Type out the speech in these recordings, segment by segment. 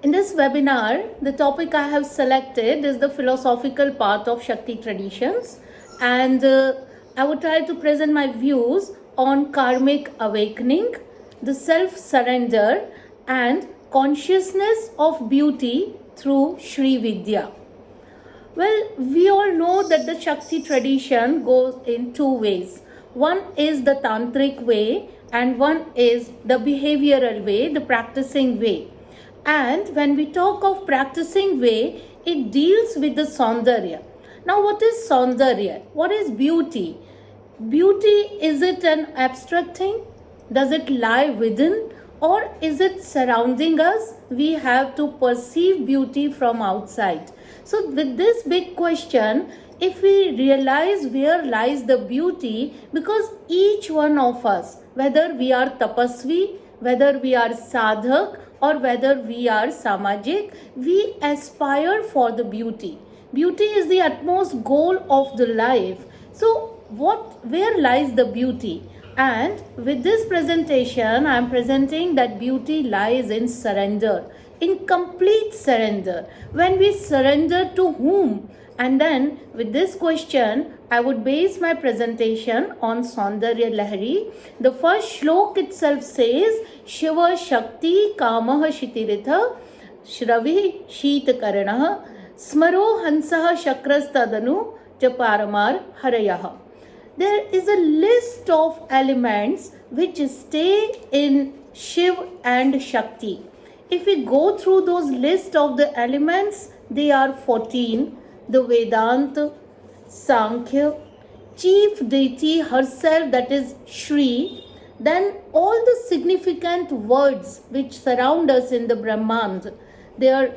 In this webinar, the topic I have selected is the philosophical part of Shakti traditions, and I would try to present my views on karmic awakening, the self-surrender and consciousness of beauty through Sri Vidya. Well, we all know that the Shakti tradition goes in two ways. One is the tantric way and one is the behavioral way, the practicing way. And when we talk of practicing way, it deals with the saundarya. Now, what is saundarya? What is beauty? Beauty, is it an abstract thing? Does it lie within? Or is it surrounding us? We have to perceive beauty from outside. So with this big question, if we realize where lies the beauty, because each one of us, whether we are tapasvi, whether we are sadhak, or whether we are samajik, we aspire for the beauty. Beauty is the utmost goal of the life. So where lies the beauty? And with this presentation, I am presenting that beauty lies in surrender, in complete surrender. When we surrender to whom? And then with this question, I would base my presentation on Saundarya Lahari. The first shlok itself says, Shiva Shakti Kamaha Shitiritha Shravi Sheet Karanaha Smaro Hansaha Shakrastadanu Chaparamar Harayaha. There is a list of elements which stay in Shiv and Shakti. If we go through those list of the elements, they are 14. The Vedanta, Sankhya, chief deity herself, that is Shri, then all the significant words which surround us in the Brahmand, they are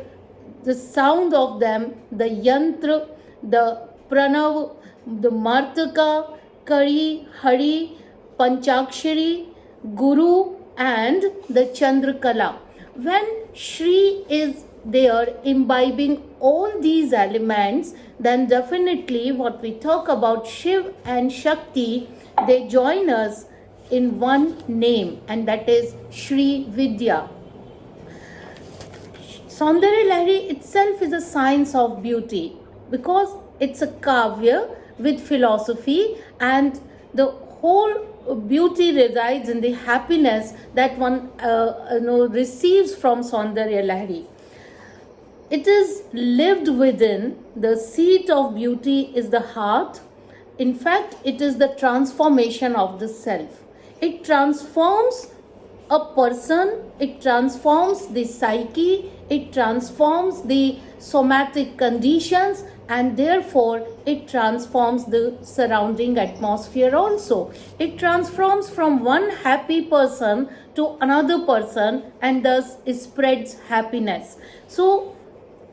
the sound of them, the Yantra, the Pranav, the Martaka, Kari, Hari, Panchakshari, Guru and the Chandrakala. When Shri is there imbibing all these elements, then definitely what we talk about Shiv and Shakti, they join us in one name, and that is Sri Vidya. Saundarya Lahari itself is a science of beauty because it's a kavya with philosophy, and the whole beauty resides in the happiness that one receives from Saundarya Lahari. It is lived within. The seat of beauty is the heart. In fact, it is the transformation of the self. It transforms a person, it transforms the psyche, it transforms the somatic conditions, and therefore it transforms the surrounding atmosphere also. It transforms from one happy person to another person and thus it spreads happiness. So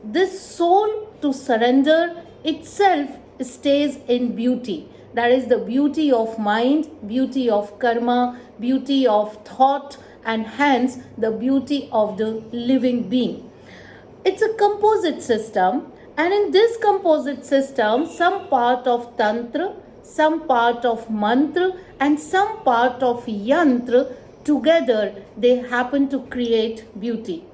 this soul to surrender itself stays in beauty. That is the beauty of mind, beauty of karma, beauty of thought, and hence the beauty of the living being. It's a composite system, and in this composite system, some part of tantra, some part of mantra, and some part of yantra, together they happen to create beauty.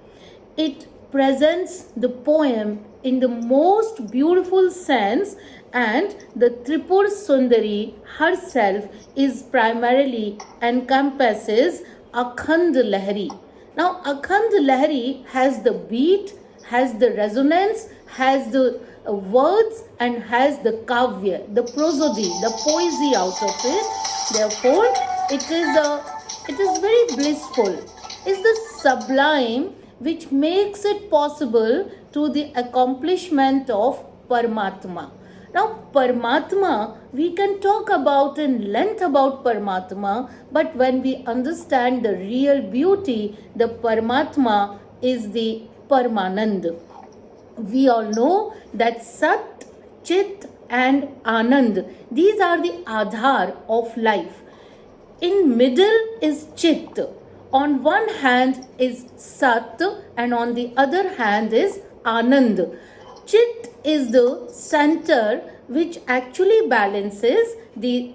It presents the poem in the most beautiful sense, and the Tripur Sundari herself is primarily encompasses Akhand Lahari. Now Akhand Lahari has the beat, has the resonance, has the words, and has the kavya, the prosody, the poesy out of it. Therefore, it is very blissful. It's the sublime which makes it possible to the accomplishment of Paramatma. Now, Paramatma, we can talk about in length about Paramatma, but when we understand the real beauty, the Paramatma is the Paramanand. We all know that Sat, Chit and Anand, these are the Aadhar of life. In middle is Chit. On one hand is Sat and on the other hand is Anand. Chit is the center which actually balances the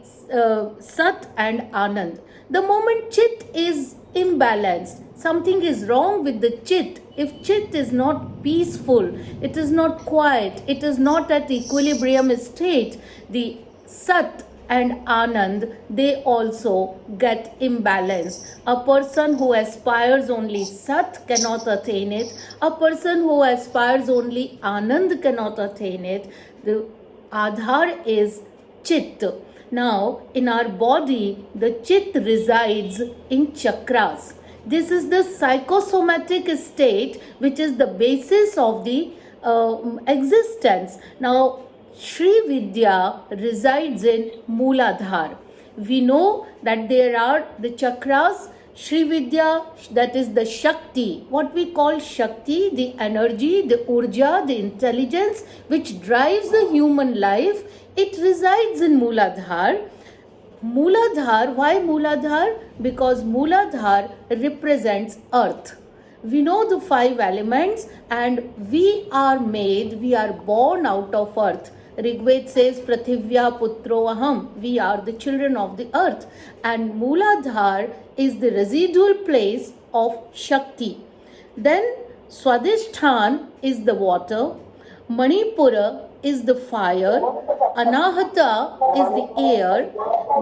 Sat and Anand. The moment Chit is imbalanced, something is wrong with the Chit. If Chit is not peaceful, it is not quiet, it is not at equilibrium state, the Sat and Anand, they also get imbalanced. A person who aspires only Sat cannot attain it. A person who aspires only Anand cannot attain it. The Adhar is Chit. Now, in our body, the Chit resides in chakras. This is the psychosomatic state which is the basis of the existence. Now, Sri Vidya resides in Mooladhar. We know that there are the chakras. Sri Vidya, that is the Shakti, what we call Shakti, the energy, the Urja, the intelligence which drives the human life, it resides in Mooladhar. Mooladhar, why Mooladhar? Because Mooladhar represents earth. We know the 5 elements and we are born out of earth. Rigved says, Prathivya Putro Aham. We are the children of the earth. And Mooladhar is the residual place of Shakti. Then Swadhishthan is the water. Manipura is the fire. Anahata is the air.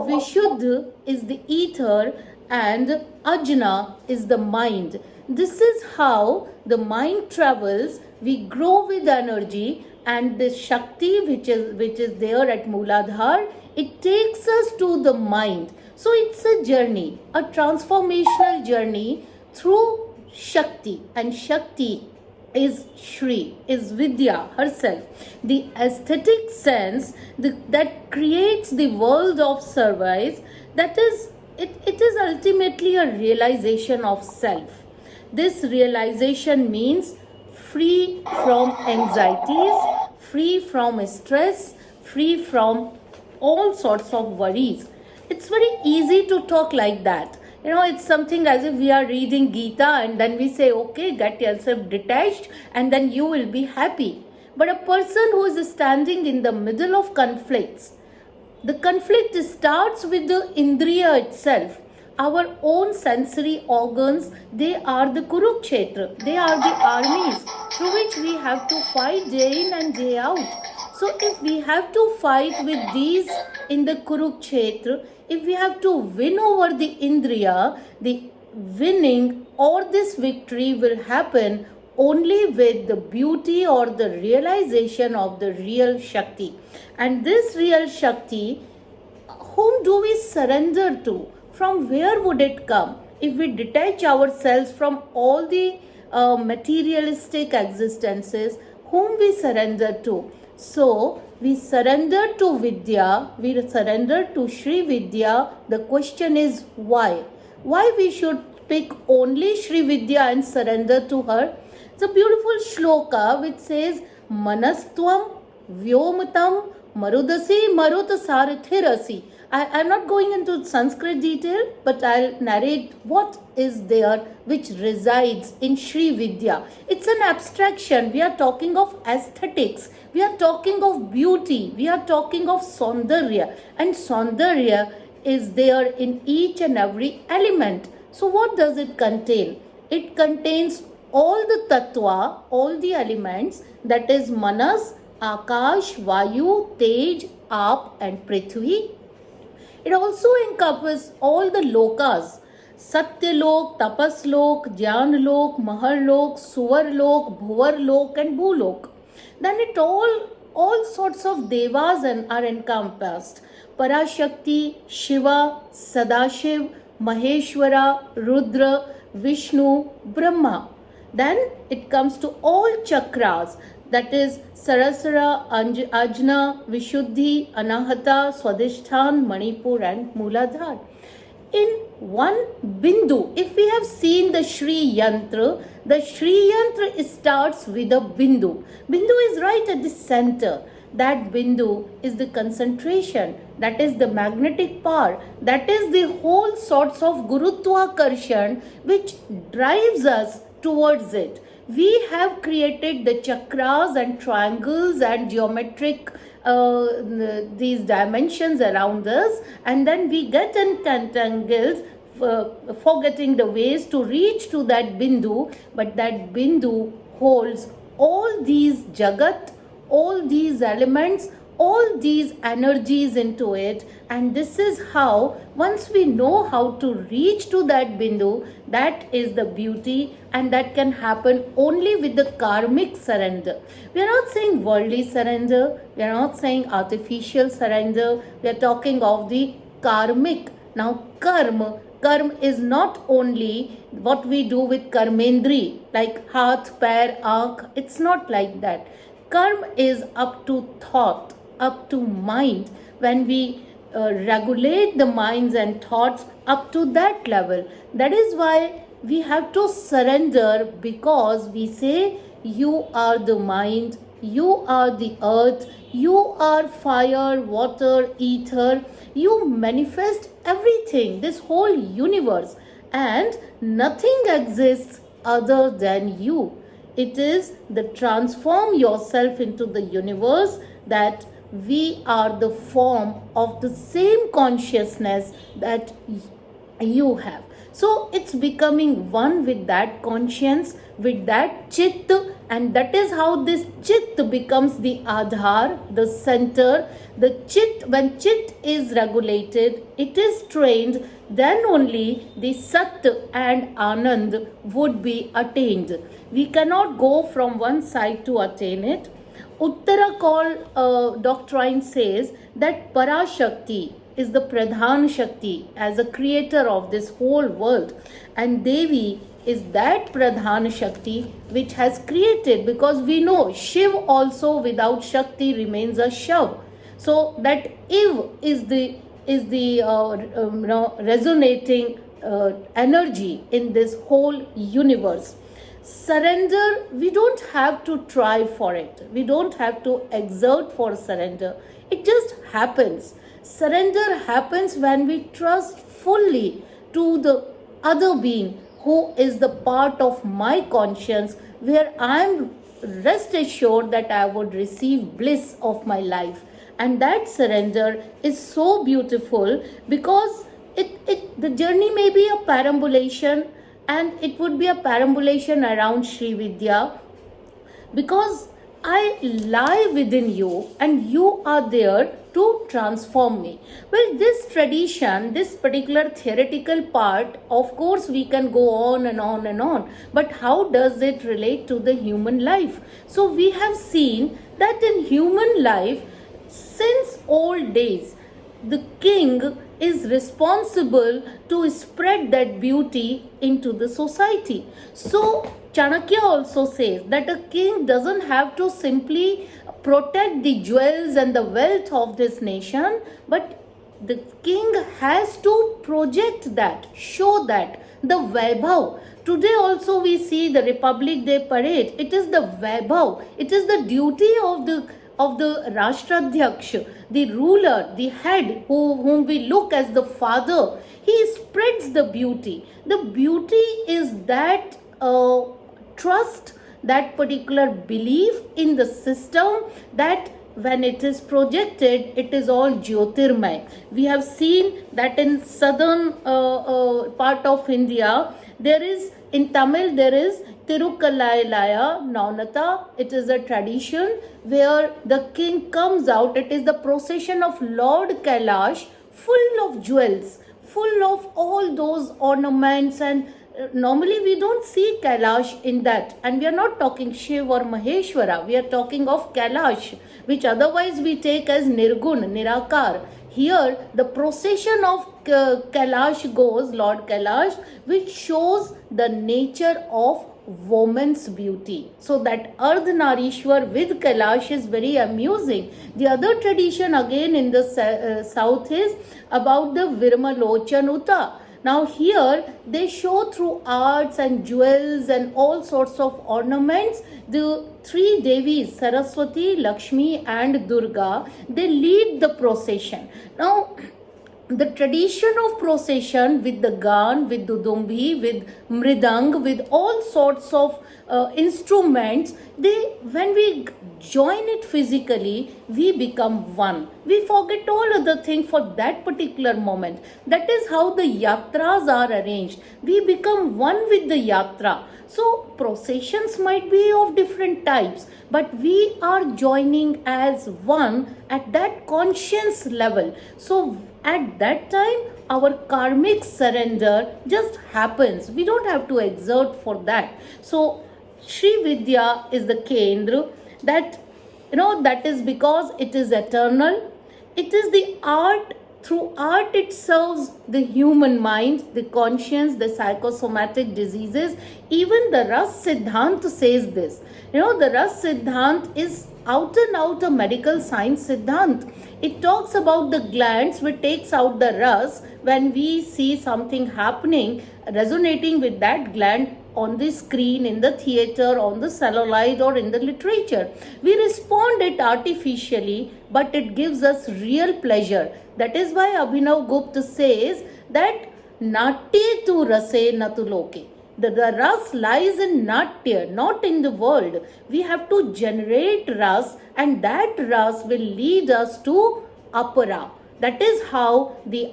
Vishuddha is the ether. And Ajna is the mind. This is how the mind travels. We grow with energy. And the Shakti which is there at Mooladhar, it takes us to the mind. So it's a journey, a transformational journey through Shakti. And Shakti is Shri, is Vidya herself. The aesthetic sense that creates the world of service, that is, it is ultimately a realization of self. This realization means free from anxieties, free from stress, free from all sorts of worries. It's very easy to talk like that. It's something as if we are reading Gita and then we say, okay, get yourself detached and then you will be happy. But a person who is standing in the middle of conflicts, the conflict starts with the Indriya itself. Our own sensory organs, they are the Kurukshetra. They are the armies through which we have to fight day in and day out. So if we have to fight with these in the Kurukshetra, if we have to win over the Indriya, the winning or this victory will happen only with the beauty or the realization of the real Shakti. And this real Shakti, whom do we surrender to? From where would it come? If we detach ourselves from all the materialistic existences, whom we surrender to? So, we surrender to Vidya, we surrender to Sri Vidya. The question is why? Why we should pick only Sri Vidya and surrender to her? It's a beautiful shloka which says, Manastvam Vyomatam Marudasi Marut Sarathirasi. I'm not going into Sanskrit detail, but I'll narrate what is there which resides in Sri Vidya. It's an abstraction. We are talking of aesthetics. We are talking of beauty. We are talking of saundarya. And saundarya is there in each and every element. So what does it contain? It contains all the tattva, all the elements, that is Manas, Akash, Vayu, Tej, Aap and Prithvi. It also encompasses all the lokas, Satyalok, Tapaslok, Jnanlok, Maharlok, Suvarlok, Bhuvarlok and Bhulok. Then it all sorts of devas are encompassed. Parashakti, Shiva, Sadashiv, Maheshwara, Rudra, Vishnu, Brahma. Then it comes to all chakras, that is Sarasara, Ajna, Vishuddhi, Anahata, Swadhishthan, Manipur and Mooladhar. In one Bindu, if we have seen the Shri Yantra, the Shri Yantra starts with a Bindu. Bindu is right at the center. That Bindu is the concentration, that is the magnetic power, that is the whole sorts of Gurutva Karshan which drives us towards it. We have created the chakras and triangles and geometric these dimensions around us, and then we get entangled forgetting the ways to reach to that bindu, but that bindu holds all these jagat, all these elements, all these energies into it. And this is how, once we know how to reach to that bindu, that is the beauty, and that can happen only with the karmic surrender. We are not saying worldly surrender, we are not saying artificial surrender, we are talking of the karmic. Now karma is not only what we do with karmendri, like haath, pair, aankh. It's not like that. Karma is up to thought, up to mind. When we regulate the minds and thoughts up to that level, that is why we have to surrender, because we say, you are the mind, you are the earth, you are fire, water, ether, you manifest everything, this whole universe, and nothing exists other than you. It is the transform yourself into the universe, that we are the form of the same consciousness that you have. So it's becoming one with that conscience, with that chit, and that is how this chit becomes the adhar, the center. The chit, when chit is regulated, it is trained, then only the sat and anand would be attained. We cannot go from one side to attain it. Uttarakal doctrine says that Parashakti is the Pradhan Shakti as a creator of this whole world, and Devi is that Pradhan Shakti which has created, because we know Shiv also without Shakti remains a Shav. So that Iv is the resonating energy in this whole universe. Surrender, we don't have to try for it. We don't have to exert for surrender. It just happens. Surrender happens when we trust fully to the other being who is the part of my conscience, where I am rest assured that I would receive bliss of my life. And that surrender is so beautiful, because the journey may be a perambulation, and it would be a perambulation around Sri Vidya, because I lie within you and you are there to transform me. Well, this tradition, this particular theoretical part, of course we can go on and on and on, but how does it relate to the human life? So we have seen that in human life, since old days, the king is responsible to spread that beauty into the society. So Chanakya also says that a king doesn't have to simply protect the jewels and the wealth of this nation, but the king has to project that, show that, the Vaibhav. Today also we see the Republic Day parade. It is the Vaibhav. It is the duty of the Rashtradyaksh, the ruler, the head, whom we look as the father. He spreads the beauty. The beauty is that trust, that particular belief in the system, that when it is projected, it is all Jyotirmay. We have seen that in southern part of India, there is, in Tamil, there is Tirukalayalaya Naunata. It is a tradition where the king comes out. It is the procession of Lord Kailash, full of jewels, full of all those ornaments, and normally we don't see Kailash in that. And we are not talking Shiv or Maheshwara. We are talking of Kailash, which otherwise we take as Nirgun, Nirakar. Here, the procession of Kailash goes, Lord Kailash, which shows the nature of woman's beauty. So that Ardhanarishwar with Kailash is very amusing. The other tradition again in the south is about the Virmalochanuta. Now here they show through arts and jewels and all sorts of ornaments the three Devis, Saraswati, Lakshmi and Durga. They lead the procession. Now the tradition of procession with the gan, with dudumbi, with mridang, with all sorts of instruments, when we join it physically, we become one. We forget all other things for that particular moment. That is how the yatras are arranged. We become one with the yatra. So processions might be of different types, but we are joining as one at that conscience level. So at that time, our karmic surrender just happens. We don't have to exert for that. So Sri Vidya is the Kendra, that that is because it is eternal. It is the art. Through art, it serves the human mind, the conscience, the psychosomatic diseases. Even the Ras Siddhant says this. The Ras Siddhant is out and out a medical science Siddhant. It talks about the glands which takes out the ras when we see something happening, resonating with that gland on the screen, in the theater, on the celluloid, or in the literature. We respond it artificially, but it gives us real pleasure. That is why Abhinav Gupta says that natye tu rase natu loke. The ras lies in natya, not in the world. We have to generate ras, and that ras will lead us to apara. That is how the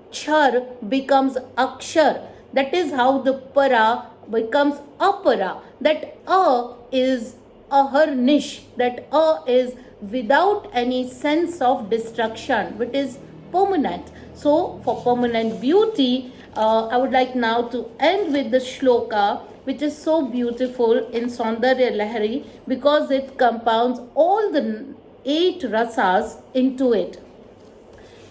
char becomes akshar. That is how the para becomes apara. That is aharnish. That is without any sense of destruction, which is permanent. So for permanent beauty, I would like now to end with the shloka, which is so beautiful in Saundarya Lahari, because it compounds all the 8 rasas into it.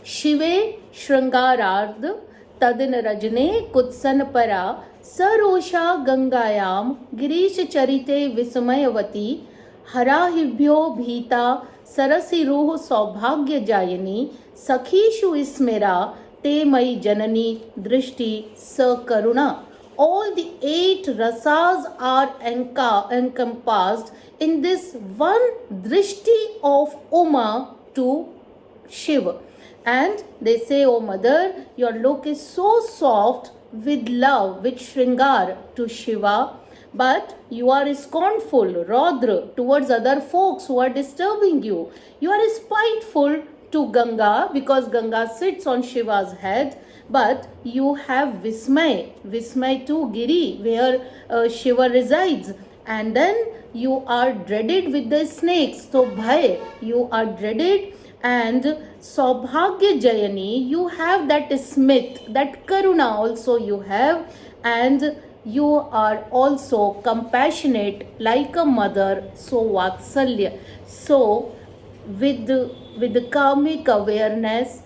Shive Shrangarard Tadin Rajane Kutsan Para Sarosha Gangayam Girish Charite Vismayavati Harahibhyo Bhita Sarasi Ruh Saubhagya Jayani Sakhishu Ismera Te Mai Janani Drishti Sakaruna. All the 8 rasas are encompassed in this one drishti of Uma to Shiva. And they say, "O mother, your look is so soft with love, with shringar to Shiva, but you are scornful, Rodra, towards other folks who are disturbing you. You are spiteful to Ganga, because Ganga sits on Shiva's head, but you have Vismay to Giri, where Shiva resides. And then you are dreaded with the snakes. So Bhay, you are dreaded. And Saubhagya Jayani, you have that smith, that Karuna also you have, and you are also compassionate like a mother, so Vatsalya." So with the karmic awareness,